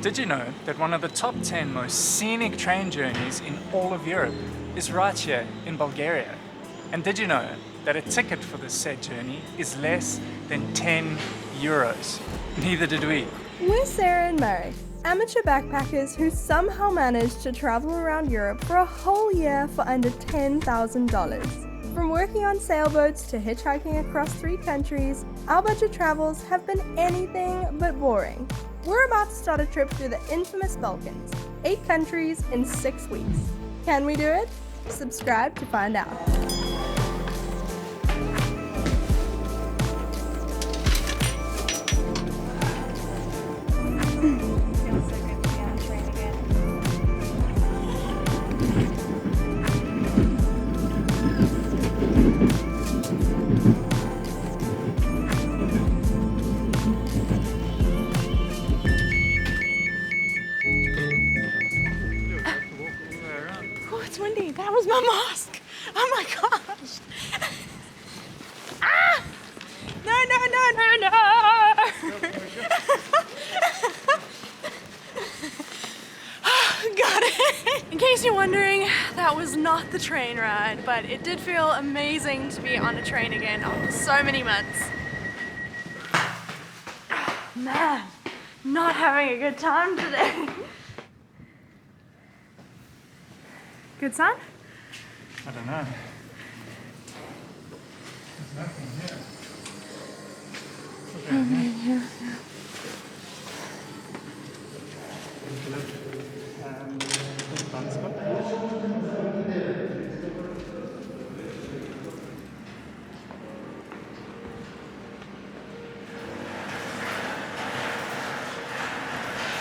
Did you know that one of the top 10 most scenic train journeys in all of Europe is right here in Bulgaria? And did you know that a ticket for this said journey is less than 10 euros? Neither did we. We're Sarah and Marek, amateur backpackers who somehow managed to travel around Europe for a whole year for under $10,000. From working on sailboats to hitchhiking across 3 countries, our budget travels have been anything but boring. We're about to start a trip through the infamous Balkans, 8 countries in 6 weeks. Can we do it? Subscribe to find out. It's windy. That was my mask. Oh my gosh. Ah! No. Got it. In case you're wondering, that was not the train ride, but it did feel amazing to be on a train again after so many months. Man, not having a good time today. Good sign? I don't know. There's nothing here.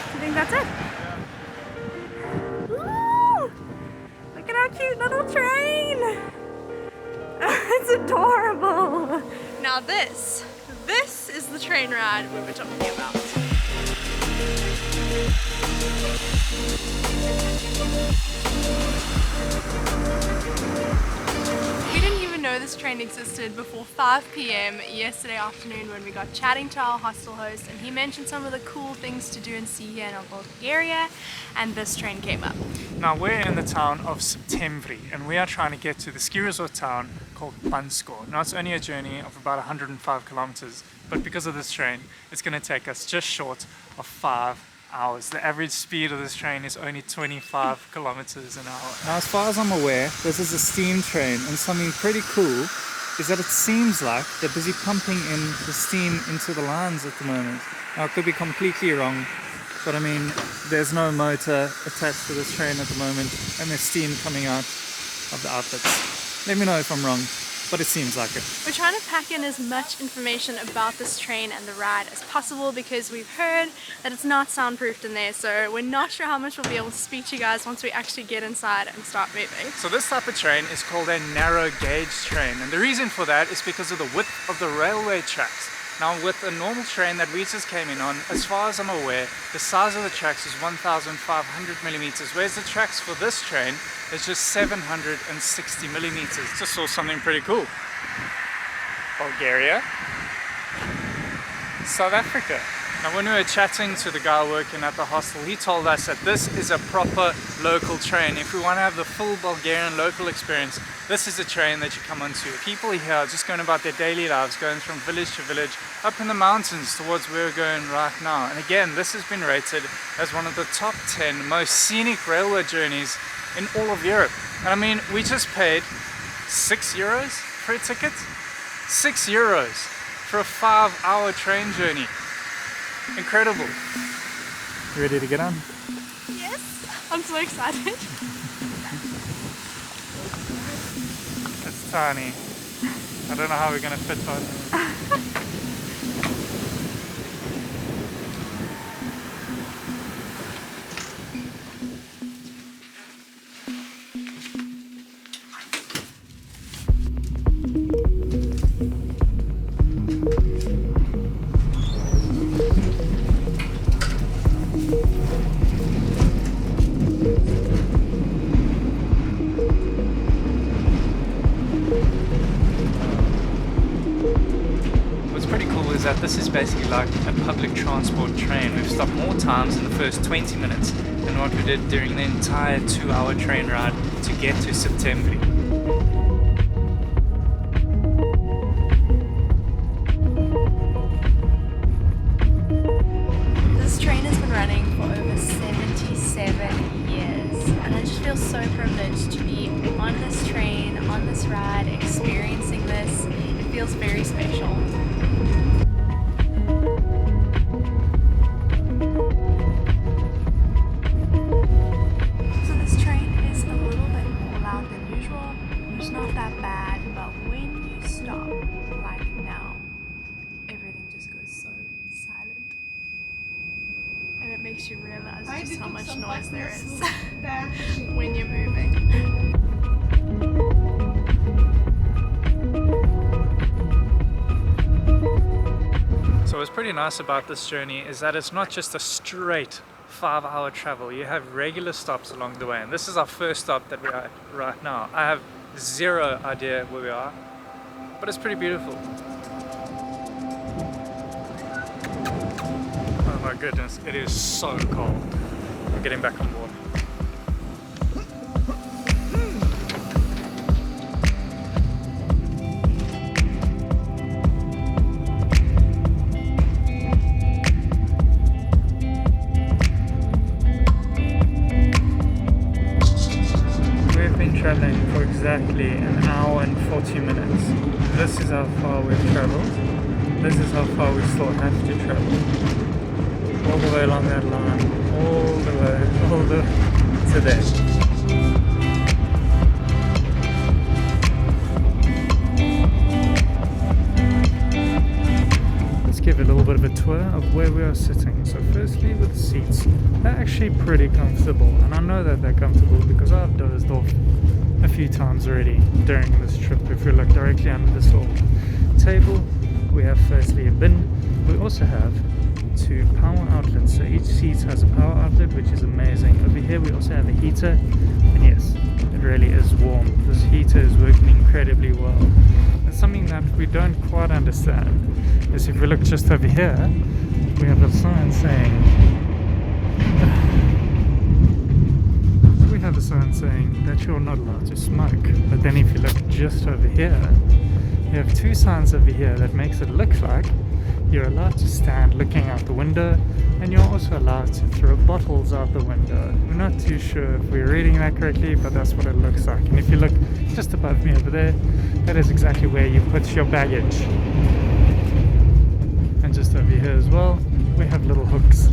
I think that's it. Woo! Look at our cute little train. It's adorable. Now this is the train ride we were talking about. We didn't even know this train existed before 5 p.m. yesterday afternoon when we got chatting to our hostel host, and he mentioned some of the cool things to do and see here in Bulgaria, and this train came up. Now we're in the town of Septembri and we are trying to get to the ski resort town called Bansko. Now it's only a journey of about 105 kilometers, but because of this train, it's going to take us just short of 5 hours. The average speed of this train is only 25 kilometers an hour. Now as far as I'm aware, this is a steam train, and something pretty cool is that it seems like they're busy pumping in the steam into the lines at the moment. Now it could be completely wrong, but I mean, there's no motor attached to this train at the moment, and there's steam coming out of the outlets. Let me know if I'm wrong, but it seems like it. We're trying to pack in as much information about this train and the ride as possible because we've heard that it's not soundproofed in there, so we're not sure how much we'll be able to speak to you guys once we actually get inside and start moving. So this type of train is called a narrow gauge train, and the reason for that is because of the width of the railway tracks. Now with a normal train that we just came in on, as far as I'm aware, the size of the tracks is 1,500 millimeters, whereas the tracks for this train is just 760 millimeters. Just saw something pretty cool. Bulgaria, South Africa. Now when we were chatting to the guy working at the hostel, he told us that this is a proper local train. If we want to have the full Bulgarian local experience, this is a train that you come onto. People here are just going about their daily lives, going from village to village, up in the mountains towards where we're going right now. And again, this has been rated as one of the top 10 most scenic railway journeys in all of Europe. And I mean, we just paid 6 euros for a ticket. 6 euros for a 5-hour train journey. Incredible. You ready to get on? Yes, I'm so excited. It's tiny. I don't know how we're gonna fit on. cool is that this is basically like a public transport train. We've stopped more times in the first 20 minutes than what we did during the entire 2-hour train ride to get to September. This train has been running for over 77 years, and I just feel so privileged to be on this train, on this ride, experiencing this. It feels very special. So this train is a little bit more loud than usual. It's not that bad, but when you stop, like now, everything just goes so silent. And it makes you realize just how much noise there is when you're moving. So what's pretty nice about this journey is that it's not just a straight 5-hour travel. You have regular stops along the way, and this is our first stop that we are at right now. I have zero idea where we are, but it's pretty beautiful. Oh my goodness, it is so cold. I'm getting back on board. We've been traveling for exactly an hour and 40 minutes. This is how far we've traveled. This is how far we still have to travel. All the way along that line, all the way to there. Let's give a little bit of a tour of where we are sitting. So firstly, with the seats, they're actually pretty comfortable, and I know that they're comfortable because I've dozed off a few times already during this trip. If we look directly under this little table, we have firstly a bin. We also have 2 power outlets, so each seat has a power outlet, which is amazing. Over here we also have a heater, and yes, it really is warm. This heater is working incredibly well. And something that we don't quite understand is if we look just over here, we have a sign saying that you're not allowed to smoke. But then if you look just over here, you have 2 signs over here that makes it look like you're allowed to stand looking out the window, and you're also allowed to throw bottles out the window. We're not too sure if we're reading that correctly, but that's what it looks like. And if you look just above me over there, that is exactly where you put your baggage. And just over here as well, we have little hooks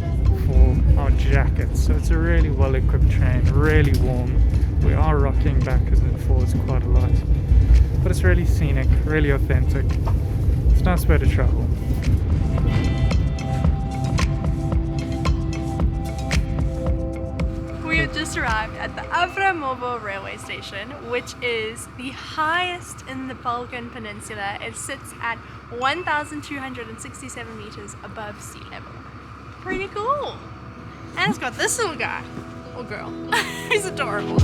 for our jackets. So it's a really well equipped train, really warm. We are rocking backwards and forwards quite a lot, but it's really scenic, really authentic. It's a nice way to travel. We have just arrived at the Avramovo railway station, which is the highest in the Balkan Peninsula. It sits at 1,267 meters above sea level. Pretty cool. And it's got this little guy, or girl. He's adorable.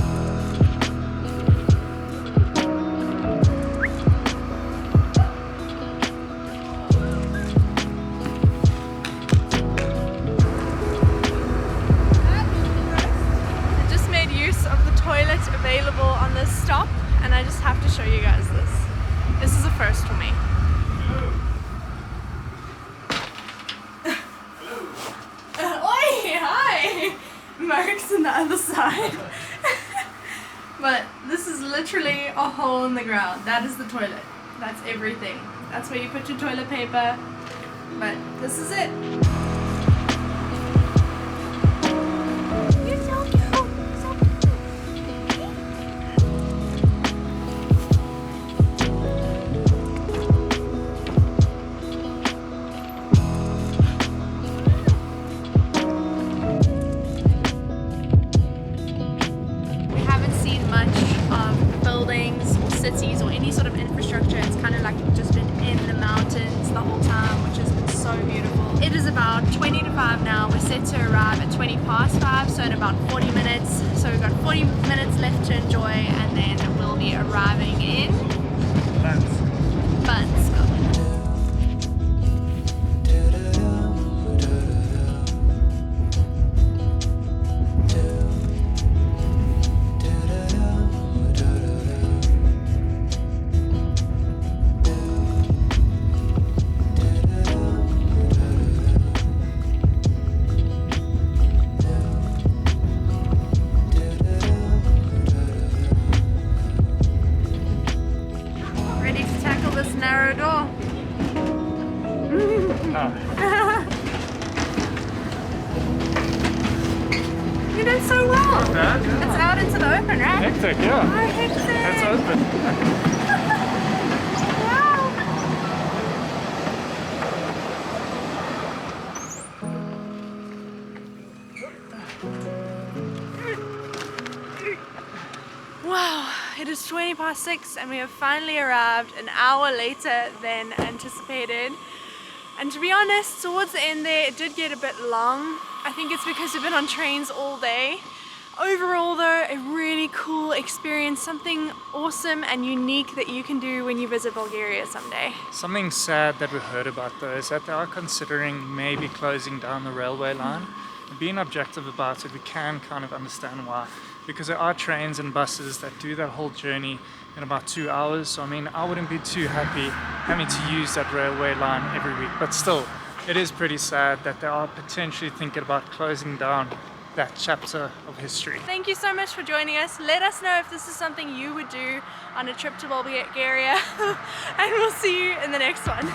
Available on this stop, and I just have to show you guys this. This is a first for me. Oi, hi! Marek's on the other side. But this is literally a hole in the ground. That is the toilet. That's everything. That's where you put your toilet paper. But this is it. You're so cute. Cities or any sort of infrastructure. It's kind of like we've just been in the mountains the whole time, which has been so beautiful. It is about 20 to 5 now. We're set to arrive at 20 past 5, so in about 40 minutes. So we've got 40 minutes left to enjoy, and then we'll be arriving in Bansko. You did so well. Not bad, yeah. It's out into the open, right? Hectic, yeah. Oh, hectic. It's open. Wow. Wow, it is 6:20 and we have finally arrived an hour later than anticipated. And to be honest, towards the end there, it did get a bit long. I think it's because we've been on trains all day. Overall though, a really cool experience, something awesome and unique that you can do when you visit Bulgaria someday. Something sad that we heard about though is that they are considering maybe closing down the railway line. And being objective about it, we can kind of understand why. Because there are trains and buses that do that whole journey in about 2 hours. So I mean, I wouldn't be too happy having to use that railway line every week. But still, it is pretty sad that they are potentially thinking about closing down that chapter of history. Thank you so much for joining us. Let us know if this is something you would do on a trip to Bulgaria and we'll see you in the next one.